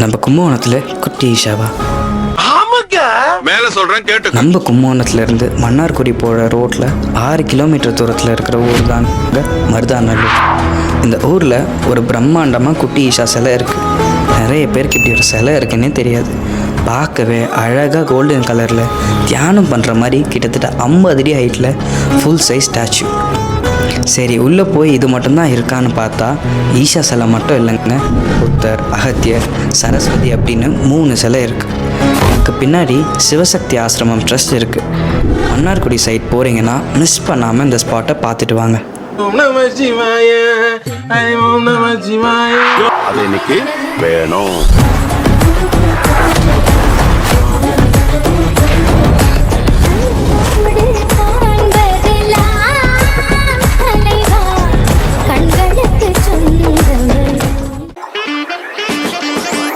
நம்ம கும்பகோணத்தில் குட்டி ஈஷாவா? மேல சொல்றேன் கேட்டு. நம்ம கும்பகோணத்துல இருந்து மன்னார்குடி போகிற ரோட்டில் 6 கிலோமீட்டர் தூரத்தில் இருக்கிற ஊர் தான் மருதாநல்லூர். இந்த ஊரில் ஒரு பிரம்மாண்டமாக குட்டி ஈஷா சிலை இருக்குது. நிறைய பேருக்கு இப்படி ஒரு சிலை இருக்குன்னே தெரியாது. பார்க்கவே அழகாக கோல்டன் கலரில் தியானம் பண்ணுற மாதிரி கிட்டத்தட்ட 50 அடி ஹைட்டில் ஃபுல் சைஸ் ஸ்டாச்சு. சரி, உள்ளே போய் இது மட்டும்தான் இருக்கான்னு பார்த்தா ஈஷா சிலை மட்டும் இல்லைங்க. புத்தர், அகத்தியர், சரஸ்வதி அப்படின்னு 3 சிலை இருக்குது. அதுக்கு பின்னாடி சிவசக்தி ஆசிரமம் ட்ரஸ்ட் இருக்குது. மன்னார்குடி சைட் போகிறீங்கன்னா மிஸ் பண்ணாமல் இந்த ஸ்பாட்டை பார்த்துட்டு வாங்க. அது இன்னைக்கு வேணும்.